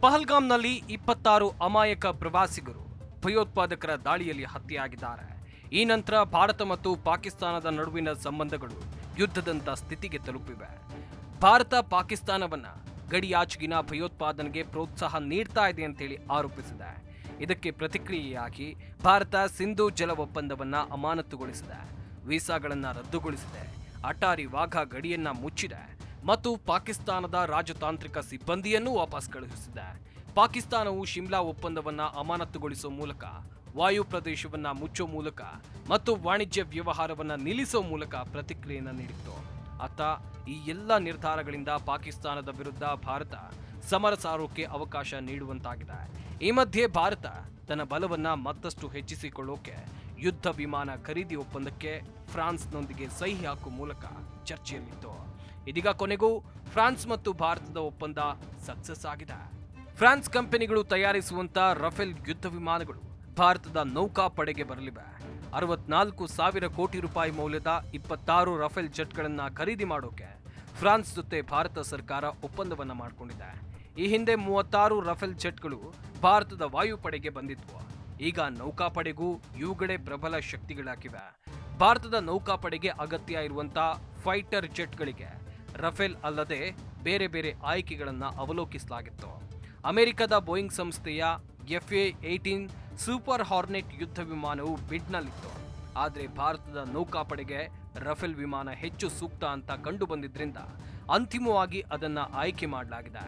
ಪಹಲ್ಗಾಮ್ನಲ್ಲಿ 26 ಅಮಾಯಕ ಪ್ರವಾಸಿಗರು ಭಯೋತ್ಪಾದಕರ ದಾಳಿಯಲ್ಲಿ ಹತ್ಯೆಯಾಗಿದ್ದಾರೆ. ಈ ನಂತರ ಭಾರತ ಮತ್ತು ಪಾಕಿಸ್ತಾನದ ನಡುವಿನ ಸಂಬಂಧಗಳು ಯುದ್ಧದಂತ ಸ್ಥಿತಿಗೆ ತಲುಪಿವೆ. ಭಾರತ ಪಾಕಿಸ್ತಾನವನ್ನ ಗಡಿಯಾಚೆಗಿನ ಭಯೋತ್ಪಾದನೆಗೆ ಪ್ರೋತ್ಸಾಹ ನೀಡ್ತಾ ಇದೆ ಅಂತೇಳಿ ಆರೋಪಿಸಿದೆ. ಇದಕ್ಕೆ ಪ್ರತಿಕ್ರಿಯೆಯಾಗಿ ಭಾರತ ಸಿಂಧೂ ಜಲ ಒಪ್ಪಂದವನ್ನ ಅಮಾನತುಗೊಳಿಸಿದೆ, ವೀಸಾಗಳನ್ನ ರದ್ದುಗೊಳಿಸಿದೆ, ಅಟಾರಿ ವಾಘಾ ಗಡಿಯನ್ನ ಮುಚ್ಚಿದೆ ಮತ್ತು ಪಾಕಿಸ್ತಾನದ ರಾಜತಾಂತ್ರಿಕ ಸಿಬ್ಬಂದಿಯನ್ನು ವಾಪಸ್ ಕಳುಹಿಸಿದೆ. ಪಾಕಿಸ್ತಾನವು ಶಿಮ್ಲಾ ಒಪ್ಪಂದವನ್ನ ಅಮಾನತುಗೊಳಿಸುವ ಮೂಲಕ, ವಾಯು ಪ್ರದೇಶವನ್ನ ಮುಚ್ಚೋ ಮೂಲಕ ಮತ್ತು ವಾಣಿಜ್ಯ ವ್ಯವಹಾರವನ್ನ ನಿಲ್ಲಿಸುವ ಮೂಲಕ ಪ್ರತಿಕ್ರಿಯೆಯನ್ನು ನೀಡಿತ್ತು. ಅತ್ತ ಈ ಎಲ್ಲ ನಿರ್ಧಾರಗಳಿಂದ ಪಾಕಿಸ್ತಾನದ ವಿರುದ್ಧ ಭಾರತ ಸಮರ ಸಾರೋಕೆ ಅವಕಾಶ ನೀಡುವಂತಾಗಿದೆ. ಈ ಮಧ್ಯೆ ಭಾರತ ತನ್ನ ಬಲವನ್ನ ಮತ್ತಷ್ಟು ಹೆಚ್ಚಿಸಿಕೊಳ್ಳೋಕೆ ಯುದ್ಧ ವಿಮಾನ ಖರೀದಿ ಒಪ್ಪಂದಕ್ಕೆ ಫ್ರಾನ್ಸ್ನೊಂದಿಗೆ ಸಹಿ ಹಾಕುವ ಮೂಲಕ ಚರ್ಚೆಯಲ್ಲಿತ್ತು. ಇದೀಗ ಕೊನೆಗೂ ಫ್ರಾನ್ಸ್ ಮತ್ತು ಭಾರತದ ಒಪ್ಪಂದ ಸಕ್ಸಸ್ ಆಗಿದೆ. ಫ್ರಾನ್ಸ್ ಕಂಪನಿಗಳು ತಯಾರಿಸುವಂತ ರಫೇಲ್ ಯುದ್ಧ ವಿಮಾನಗಳು ಭಾರತದ ನೌಕಾಪಡೆಗೆ ಬರಲಿವೆ. 64,000 ಕೋಟಿ ರೂಪಾಯಿ ಮೌಲ್ಯದ 26 ರಫೇಲ್ ಜೆಟ್ಗಳನ್ನ ಖರೀದಿ ಮಾಡೋಕೆ ಫ್ರಾನ್ಸ್ ಜೊತೆ ಭಾರತ ಸರ್ಕಾರ ಒಪ್ಪಂದವನ್ನ ಮಾಡಿಕೊಂಡಿದೆ. ಈ ಹಿಂದೆ 36 ರಫೇಲ್ ಜೆಟ್ಗಳು ಭಾರತದ ವಾಯುಪಡೆಗೆ ಬಂದಿದ್ವು. ಈಗ ನೌಕಾಪಡೆಗೂ ಇವುಗಳೇ ಪ್ರಬಲ ಶಕ್ತಿಗಳಾಗಿವೆ. ಭಾರತದ ನೌಕಾಪಡೆಗೆ ಅಗತ್ಯ ಇರುವಂತ ಫೈಟರ್ ಜೆಟ್ಗಳಿಗೆ ರಫೇಲ್ ಅಲ್ಲದೆ ಬೇರೆ ಬೇರೆ ಆಯ್ಕೆಗಳನ್ನ ಅವಲೋಕಿಸಲಾಗಿತ್ತು. ಅಮೆರಿಕದ ಬೋಯಿಂಗ್ ಸಂಸ್ಥೆಯ FA-18 ಸೂಪರ್ ಹಾರ್ನೆಟ್ ಯುದ್ಧ ವಿಮಾನವು ಬಿಡ್ನಲ್ಲಿತ್ತು. ಆದರೆ ಭಾರತದ ನೌಕಾಪಡೆಗೆ ರಫೇಲ್ ವಿಮಾನ ಹೆಚ್ಚು ಸೂಕ್ತ ಅಂತ ಕಂಡು ಬಂದಿದ್ರಿಂದ ಅಂತಿಮವಾಗಿ ಅದನ್ನ ಆಯ್ಕೆ ಮಾಡಲಾಗಿದೆ.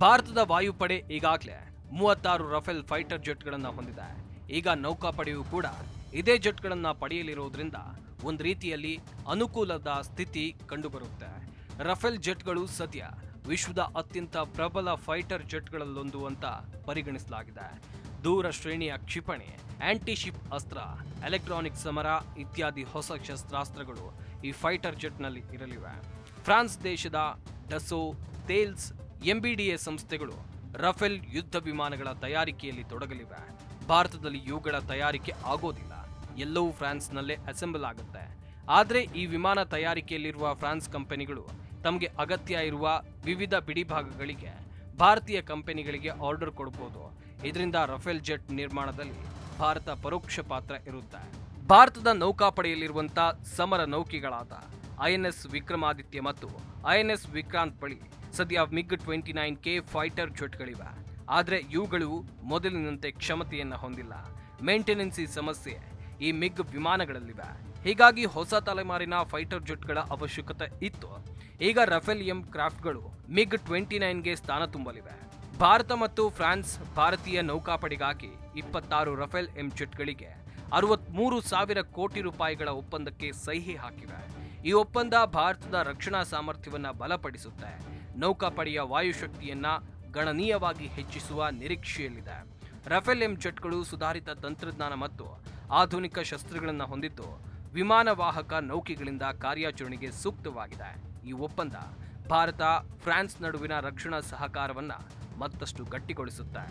ಭಾರತದ ವಾಯುಪಡೆ ಈಗಾಗಲೇ 36 ರಫೇಲ್ ಫೈಟರ್ ಜೆಟ್ಗಳನ್ನ ಹೊಂದಿದೆ. ಈಗ ನೌಕಾಪಡೆಯೂ ಕೂಡ ಇದೇ ಜೆಟ್ಗಳನ್ನ ಪಡೆಯಲಿರುವುದರಿಂದ ಒಂದು ರೀತಿಯಲ್ಲಿ ಅನುಕೂಲದ ಸ್ಥಿತಿ ಕಂಡುಬರುತ್ತೆ. ರಫೇಲ್ ಜೆಟ್ಗಳು ಸದ್ಯ ವಿಶ್ವದ ಅತ್ಯಂತ ಪ್ರಬಲ ಫೈಟರ್ ಜೆಟ್ಗಳಲ್ಲೊಂದು ಅಂತ ಪರಿಗಣಿಸಲಾಗಿದೆ. ದೂರ ಶ್ರೇಣಿಯ ಕ್ಷಿಪಣಿ, ಆಂಟಿಶಿಪ್ ಅಸ್ತ್ರ, ಎಲೆಕ್ಟ್ರಾನಿಕ್ ಸಮರ ಇತ್ಯಾದಿ ಹೊಸ ಶಸ್ತ್ರಾಸ್ತ್ರಗಳು ಈ ಫೈಟರ್ ಜೆಟ್ನಲ್ಲಿ ಇರಲಿವೆ. ಫ್ರಾನ್ಸ್ ದೇಶದ ಡಸೋ, ತೇಲ್ಸ್, MBDA ಸಂಸ್ಥೆಗಳು ರಫೇಲ್ ಯುದ್ಧ ವಿಮಾನಗಳ ತಯಾರಿಕೆಯಲ್ಲಿ ತೊಡಗಲಿವೆ. ಭಾರತದಲ್ಲಿ ಇವುಗಳ ತಯಾರಿಕೆ ಆಗೋದಿಲ್ಲ, ಎಲ್ಲವೂ ಫ್ರಾನ್ಸ್ನಲ್ಲೇ ಅಸೆಂಬಲ್ ಆಗುತ್ತೆ. ಆದರೆ ಈ ವಿಮಾನ ತಯಾರಿಕೆಯಲ್ಲಿರುವ ಫ್ರಾನ್ಸ್ ಕಂಪನಿಗಳು ತಮಗೆ ಅಗತ್ಯ ಇರುವ ವಿವಿಧ ಬಿಡಿಭಾಗಗಳಿಗೆ ಭಾರತೀಯ ಕಂಪನಿಗಳಿಗೆ ಆರ್ಡರ್ ಕೊಡಬಹುದು. ಇದರಿಂದ ರಫೇಲ್ ಜೆಟ್ ನಿರ್ಮಾಣದಲ್ಲಿ ಭಾರತ ಪರೋಕ್ಷ ಪಾತ್ರ ಇರುತ್ತೆ. ಭಾರತದ ನೌಕಾಪಡೆಯಲ್ಲಿರುವಂತಹ ಸಮರ ನೌಕೆಗಳಾದ INS ವಿಕ್ರಮಾದಿತ್ಯ ಮತ್ತು INS ವಿಕ್ರಾಂತ್ ಬಳಿ ಸದ್ಯ MiG-29K ಫೈಟರ್ ಜೆಟ್ಗಳಿವೆ. ಆದರೆ ಇವುಗಳು ಮೊದಲಿನಂತೆ ಕ್ಷಮತೆಯನ್ನು ಹೊಂದಿಲ್ಲ. ಮೇಂಟೆನೆನ್ಸಿ ಸಮಸ್ಯೆ ಈ MiG ವಿಮಾನಗಳಲ್ಲಿವೆ. ಹೀಗಾಗಿ ಹೊಸ ತಲೆಮಾರಿನ ಫೈಟರ್ ಜೆಟ್ಗಳ ಅವಶ್ಯಕತೆ ಇತ್ತು. ಈಗ ರಫೇಲ್ ಎಂ ಕ್ರಾಫ್ಟ್ಗಳು MiG-29ಗೆ ಸ್ಥಾನ ತುಂಬಲಿವೆ. ಭಾರತ ಮತ್ತು ಫ್ರಾನ್ಸ್ ಭಾರತೀಯ ನೌಕಾಪಡೆಗಾಗಿ 26 ರಫೇಲ್ ಎಂ ಜೆಟ್ಗಳಿಗೆ 63,000 ಕೋಟಿ ರೂಪಾಯಿಗಳ ಒಪ್ಪಂದಕ್ಕೆ ಸಹಿ ಹಾಕಿವೆ. ಈ ಒಪ್ಪಂದ ಭಾರತದ ರಕ್ಷಣಾ ಸಾಮರ್ಥ್ಯವನ್ನು ಬಲಪಡಿಸುತ್ತೆ, ನೌಕಾಪಡೆಯ ವಾಯುಶಕ್ತಿಯನ್ನ ಗಣನೀಯವಾಗಿ ಹೆಚ್ಚಿಸುವ ನಿರೀಕ್ಷೆಯಲ್ಲಿದೆ. ರಫೇಲ್ ಎಂ ಜೆಟ್ಗಳು ಸುಧಾರಿತ ತಂತ್ರಜ್ಞಾನ ಮತ್ತು ಆಧುನಿಕ ಶಸ್ತ್ರಗಳನ್ನು ಹೊಂದಿದ್ದು ವಿಮಾನ ವಾಹಕ ನೌಕೆಗಳಿಂದ ಕಾರ್ಯಾಚರಣೆಗೆ ಸೂಕ್ತವಾಗಿದೆ. ಈ ಒಪ್ಪಂದ ಭಾರತ ಫ್ರಾನ್ಸ್ ನಡುವಿನ ರಕ್ಷಣಾ ಸಹಕಾರವನ್ನ ಮತ್ತಷ್ಟು ಗಟ್ಟಿಗೊಳಿಸುತ್ತೆ.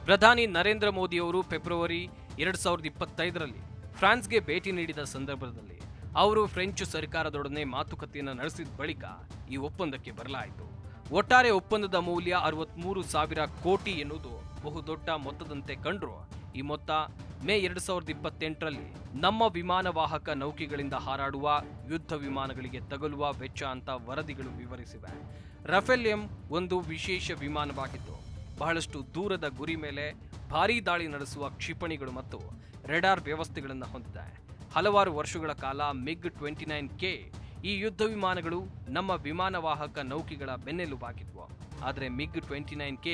ಪ್ರಧಾನಿ ನರೇಂದ್ರ ಮೋದಿ ಅವರು ಫೆಬ್ರವರಿ 2025ರಲ್ಲಿ ಫ್ರಾನ್ಸ್ಗೆ ಭೇಟಿ ನೀಡಿದ ಸಂದರ್ಭದಲ್ಲಿ ಅವರು ಫ್ರೆಂಚ್ ಸರ್ಕಾರದೊಡನೆ ಮಾತುಕತೆಯನ್ನು ನಡೆಸಿದ ಬಳಿಕ ಈ ಒಪ್ಪಂದಕ್ಕೆ ಬರಲಾಯಿತು. ಒಟ್ಟಾರೆ ಒಪ್ಪಂದದ ಮೌಲ್ಯ 63,000 ಕೋಟಿ ಎನ್ನುವುದು ಬಹುದೊಡ್ಡ ಮೊತ್ತದಂತೆ ಕಂಡ್ರು ಈ ಮೊತ್ತ ಮೇ 2028ರಲ್ಲಿ ನಮ್ಮ ವಿಮಾನ ವಾಹಕ ನೌಕೆಗಳಿಂದ ಹಾರಾಡುವ ಯುದ್ಧ ವಿಮಾನಗಳಿಗೆ ತಗಲುವ ವೆಚ್ಚ ಅಂತ ವರದಿಗಳು ವಿವರಿಸಿವೆ. ರಫೇಲ್ ಎಂ ಒಂದು ವಿಶೇಷ ವಿಮಾನವಾಗಿದ್ದು ಬಹಳಷ್ಟು ದೂರದ ಗುರಿ ಮೇಲೆ ಭಾರೀ ದಾಳಿ ನಡೆಸುವ ಕ್ಷಿಪಣಿಗಳು ಮತ್ತು ರೆಡಾರ್ ವ್ಯವಸ್ಥೆಗಳನ್ನು ಹೊಂದಿದೆ. ಹಲವಾರು ವರ್ಷಗಳ ಕಾಲ MiG-29K ಈ ಯುದ್ಧ ವಿಮಾನಗಳು ನಮ್ಮ ವಿಮಾನ ವಾಹಕ ನೌಕೆಗಳ ಬೆನ್ನೆಲುಬಾಗಿದ್ವು. ಆದರೆ MiG-29K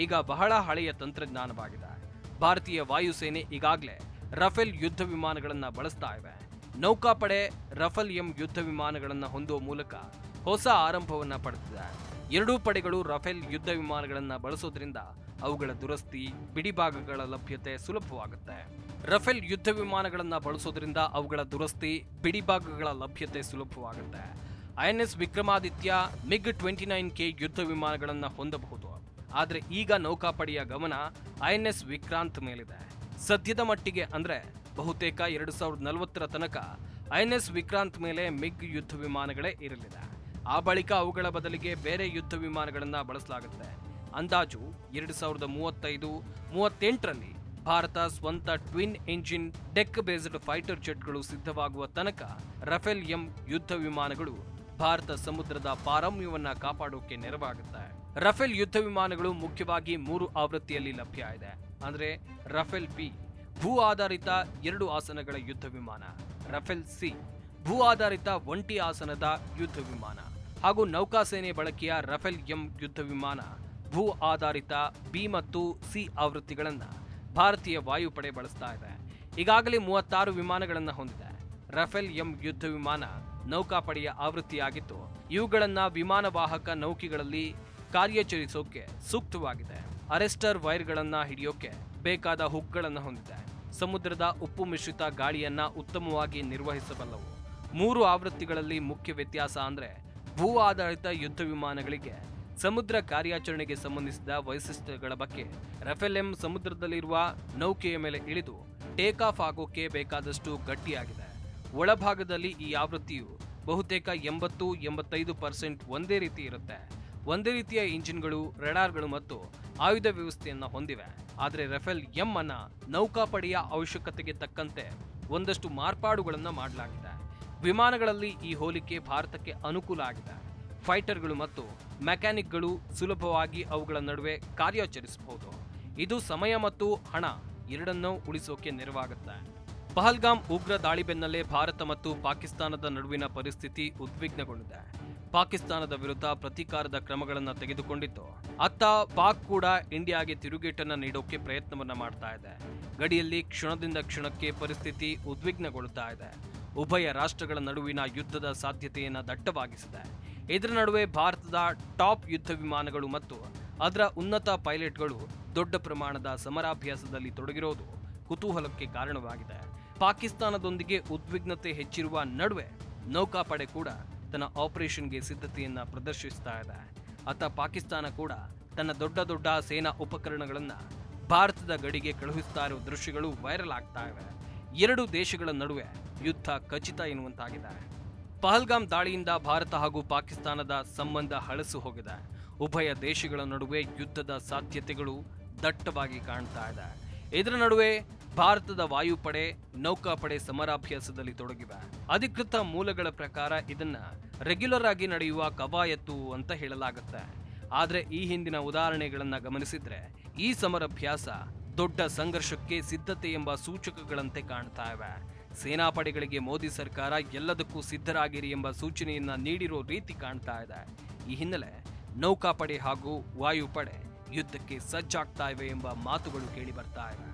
ಈಗ ಬಹಳ ಹಳೆಯ ತಂತ್ರಜ್ಞಾನವಾಗಿದೆ. ಭಾರತೀಯ ವಾಯುಸೇನೆ ಈಗಾಗಲೇ ರಫೇಲ್ ಯುದ್ಧ ವಿಮಾನಗಳನ್ನು ಬಳಸ್ತಾ ಇವೆ. ನೌಕಾಪಡೆ ರಫೇಲ್ ಎಂ ಯುದ್ಧ ವಿಮಾನಗಳನ್ನು ಹೊಂದುವ ಮೂಲಕ ಹೊಸ ಆರಂಭವನ್ನು ಪಡೆದಿದೆ. ಎರಡೂ ಪಡೆಗಳು ರಫೇಲ್ ಯುದ್ಧ ವಿಮಾನಗಳನ್ನು ಬಳಸೋದ್ರಿಂದ ಅವುಗಳ ದುರಸ್ತಿ, ಬಿಡಿಭಾಗಗಳ ಲಭ್ಯತೆ ಸುಲಭವಾಗುತ್ತೆ. ರಫೇಲ್ ಯುದ್ಧ ವಿಮಾನಗಳನ್ನು ಬಳಸೋದ್ರಿಂದ ಅವುಗಳ ದುರಸ್ತಿ, ಬಿಡಿಭಾಗಗಳ ಲಭ್ಯತೆ ಸುಲಭವಾಗುತ್ತೆ. INS ವಿಕ್ರಮಾದಿತ್ಯ MiG-29K ಯುದ್ಧ ವಿಮಾನಗಳನ್ನು ಹೊಂದಬಹುದು. ಆದರೆ ಈಗ ನೌಕಾಪಡೆಯ ಗಮನ INS ವಿಕ್ರಾಂತ್ ಮೇಲಿದೆ. ಸದ್ಯದ ಮಟ್ಟಿಗೆ ಅಂದ್ರೆ ಬಹುತೇಕ 2040ರ ತನಕ INS ವಿಕ್ರಾಂತ್ ಮೇಲೆ MiG ಯುದ್ಧ ವಿಮಾನಗಳೇ ಇರಲಿದೆ. ಆ ಬಳಿಕ ಅವುಗಳ ಬದಲಿಗೆ ಬೇರೆ ಯುದ್ಧ ವಿಮಾನಗಳನ್ನು ಬಳಸಲಾಗುತ್ತೆ. ಅಂದಾಜು 2035-38ರಲ್ಲಿ ಭಾರತ ಸ್ವಂತ twin engine deck based fighter ಜೆಟ್ಗಳು ಸಿದ್ಧವಾಗುವ ತನಕ ರಫೇಲ್ ಎಂ ಯುದ್ಧ ವಿಮಾನಗಳು ಭಾರತ ಸಮುದ್ರದ ಪಾರಮ್ಯವನ್ನ ಕಾಪಾಡೋಕೆ ನೆರವಾಗುತ್ತೆ. ರಫೇಲ್ ಯುದ್ಧ ವಿಮಾನಗಳು ಮುಖ್ಯವಾಗಿ 3 ಆವೃತ್ತಿಯಲ್ಲಿ ಲಭ್ಯ ಇದೆ. ಅಂದ್ರೆ ರಫೇಲ್ ಬಿ ಭೂ ಆಧಾರಿತ 2 ಆಸನಗಳ ಯುದ್ಧ ವಿಮಾನ, ರಫೇಲ್ ಸಿ ಭೂ ಆಧಾರಿತ ಒಂಟಿ ಆಸನದ ಯುದ್ಧ ವಿಮಾನ ಹಾಗೂ ನೌಕಾಸೇನೆ ಬಳಕೆಯ ರಫೇಲ್ ಎಂ ಯುದ್ಧ ವಿಮಾನ. ಭೂ ಆಧಾರಿತ ಬಿ ಮತ್ತು ಸಿ ಆವೃತ್ತಿಗಳನ್ನು ಭಾರತೀಯ ವಾಯುಪಡೆ ಬಳಸ್ತಾ ಇದೆ. ಈಗಾಗಲೇ 36 ವಿಮಾನಗಳನ್ನು ಹೊಂದಿದೆ. ರಫೇಲ್ ಎಂ ಯುದ್ಧ ವಿಮಾನ ನೌಕಾಪಡೆಯ ಆವೃತ್ತಿಯಾಗಿದ್ದು ಇವುಗಳನ್ನ ವಿಮಾನ ವಾಹಕ ನೌಕೆಗಳಲ್ಲಿ ಕಾರ್ಯಾಚರಿಸೋಕೆ ಸೂಕ್ತವಾಗಿದೆ. ಅರೆಸ್ಟರ್ ವೈರ್ಗಳನ್ನ ಹಿಡಿಯೋಕೆ ಬೇಕಾದ ಹುಕ್ಗಳನ್ನು ಹೊಂದಿದೆ. ಸಮುದ್ರದ ಉಪ್ಪು ಮಿಶ್ರಿತ ಗಾಳಿಯನ್ನ ಉತ್ತಮವಾಗಿ ನಿರ್ವಹಿಸಬಲ್ಲವು. 3 ಆವೃತ್ತಿಗಳಲ್ಲಿ ಮುಖ್ಯ ವ್ಯತ್ಯಾಸ ಅಂದ್ರೆ ಭೂ ಆಧಾರಿತ ಯುದ್ಧ ವಿಮಾನಗಳಿಗೆ ಸಮುದ್ರ ಕಾರ್ಯಾಚರಣೆಗೆ ಸಂಬಂಧಿಸಿದ ವೈಶಿಷ್ಟ್ಯಗಳ ಬಗ್ಗೆ ರಫೇಲ್ ಎಂ ಸಮುದ್ರದಲ್ಲಿರುವ ನೌಕೆಯ ಮೇಲೆ ಇಳಿದು ಟೇಕ್ ಆಫ್ ಆಗೋಕೆ ಬೇಕಾದಷ್ಟು ಗಟ್ಟಿಯಾಗಿದೆ. ಒಳಭಾಗದಲ್ಲಿ ಈ ಆವೃತ್ತಿಯು ಬಹುತೇಕ 80-85% ಒಂದೇ ರೀತಿ ಇರುತ್ತೆ. ಒಂದೇ ರೀತಿಯ ಇಂಜಿನ್ಗಳು, ರೆಡಾರ್ಗಳು ಮತ್ತು ಆಯುಧ ವ್ಯವಸ್ಥೆಯನ್ನ ಹೊಂದಿವೆ. ಆದರೆ ರಫೇಲ್ ಎಂ ಅನ್ನ ನೌಕಾಪಡೆಯ ಅವಶ್ಯಕತೆಗೆ ತಕ್ಕಂತೆ ಒಂದಷ್ಟು ಮಾರ್ಪಾಡುಗಳನ್ನು ಮಾಡಲಾಗಿದೆ. ವಿಮಾನಗಳಲ್ಲಿ ಈ ಹೋಲಿಕೆ ಭಾರತಕ್ಕೆ ಅನುಕೂಲ ಆಗಿದೆ. ಫೈಟರ್ಗಳು ಮತ್ತು ಮೆಕ್ಯಾನಿಕ್ಗಳು ಸುಲಭವಾಗಿ ಅವುಗಳ ನಡುವೆ ಕಾರ್ಯಾಚರಿಸಬಹುದು. ಇದು ಸಮಯ ಮತ್ತು ಹಣ ಎರಡನ್ನೂ ಉಳಿಸೋಕೆ ನೆರವಾಗುತ್ತೆ. ಪಹಲ್ಗಾಮ್ ಉಗ್ರ ದಾಳಿ ಬೆನ್ನಲ್ಲೇ ಭಾರತ ಮತ್ತು ಪಾಕಿಸ್ತಾನದ ನಡುವಿನ ಪರಿಸ್ಥಿತಿ ಉದ್ವಿಗ್ನಗೊಂಡಿದೆ. ಪಾಕಿಸ್ತಾನದ ವಿರುದ್ಧ ಪ್ರತೀಕಾರದ ಕ್ರಮಗಳನ್ನು ತೆಗೆದುಕೊಂಡಿದ್ದು ಅತ್ತ ಪಾಕ್ ಕೂಡ ಇಂಡಿಯಾಗೆ ತಿರುಗೇಟನ್ನ ನೀಡೋಕೆ ಪ್ರಯತ್ನವನ್ನ ಮಾಡ್ತಾ ಇದೆ. ಗಡಿಯಲ್ಲಿ ಕ್ಷಣದಿಂದ ಕ್ಷಣಕ್ಕೆ ಪರಿಸ್ಥಿತಿ ಉದ್ವಿಗ್ನಗೊಳ್ಳುತ್ತಾ ಇದೆ. ಉಭಯ ರಾಷ್ಟ್ರಗಳ ನಡುವಿನ ಯುದ್ಧದ ಸಾಧ್ಯತೆಯನ್ನು ದಟ್ಟವಾಗಿಸಿದೆ. ಇದರ ನಡುವೆ ಭಾರತದ ಟಾಪ್ ಯುದ್ಧ ವಿಮಾನಗಳು ಮತ್ತು ಅದರ ಉನ್ನತ ಪೈಲಟ್ಗಳು ದೊಡ್ಡ ಪ್ರಮಾಣದ ಸಮರಾಭ್ಯಾಸದಲ್ಲಿ ತೊಡಗಿರೋದು ಕುತೂಹಲಕ್ಕೆ ಕಾರಣವಾಗಿದೆ. ಪಾಕಿಸ್ತಾನದೊಂದಿಗೆ ಉದ್ವಿಗ್ನತೆ ಹೆಚ್ಚಿರುವ ನಡುವೆ ನೌಕಾಪಡೆ ಕೂಡ ತನ್ನ ಆಪರೇಷನ್ಗೆ ಸಿದ್ಧತೆಯನ್ನ ಪ್ರದರ್ಶಿಸ್ತಾ ಇದೆ. ಅತ್ತ ಪಾಕಿಸ್ತಾನ ಕೂಡ ತನ್ನ ದೊಡ್ಡ ಸೇನಾ ಉಪಕರಣಗಳನ್ನು ಭಾರತದ ಗಡಿಗೆ ಕಳುಹಿಸ್ತಾ ಇರುವ ದೃಶ್ಯಗಳು ವೈರಲ್ ಆಗ್ತಾ ಇವೆ. 2 ದೇಶಗಳ ನಡುವೆ ಯುದ್ಧ ಖಚಿತ ಎನ್ನುವಂತಾಗಿದೆ. ಪಹಲ್ಗಾಮ್ ದಾಳಿಯಿಂದ ಭಾರತ ಹಾಗೂ ಪಾಕಿಸ್ತಾನದ ಸಂಬಂಧ ಹಳಸು ಹೋಗಿದೆ. ಉಭಯ ದೇಶಗಳ ನಡುವೆ ಯುದ್ಧದ ಸಾಧ್ಯತೆಗಳು ದಟ್ಟವಾಗಿ ಕಾಣ್ತಾ ಇದೆ. ಇದರ ನಡುವೆ ಭಾರತದ ವಾಯುಪಡೆ, ನೌಕಾಪಡೆ ಸಮರಾಭ್ಯಾಸದಲ್ಲಿ ತೊಡಗಿವೆ. ಅಧಿಕೃತ ಮೂಲಗಳ ಪ್ರಕಾರ ಇದನ್ನ ರೆಗ್ಯುಲರ್ ಆಗಿ ನಡೆಯುವ ಕವಾಯತ್ತು ಅಂತ ಹೇಳಲಾಗುತ್ತೆ. ಆದ್ರೆ ಈ ಹಿಂದಿನ ಉದಾಹರಣೆಗಳನ್ನ ಗಮನಿಸಿದ್ರೆ ಈ ಸಮರಾಭ್ಯಾಸ ದೊಡ್ಡ ಸಂಘರ್ಷಕ್ಕೆ ಸಿದ್ಧತೆ ಎಂಬ ಸೂಚಕಗಳಂತೆ ಕಾಣ್ತಾ ಇವೆ. ಸೇನಾಪಡೆಗಳಿಗೆ ಮೋದಿ ಸರ್ಕಾರ ಎಲ್ಲದಕ್ಕೂ ಸಿದ್ಧರಾಗಿರಿ ಎಂಬ ಸೂಚನೆಯನ್ನ ನೀಡಿರೋ ರೀತಿ ಕಾಣ್ತಾ ಇದೆ. ಈ ಹಿನ್ನೆಲೆ ನೌಕಾಪಡೆ ಹಾಗೂ ವಾಯುಪಡೆ ಯುದ್ಧಕ್ಕೆ ಸಜ್ಜಾಗ್ತಾ ಇವೆ ಎಂಬ ಮಾತುಗಳು ಕೇಳಿ ಬರ್ತಾ ಇವೆ.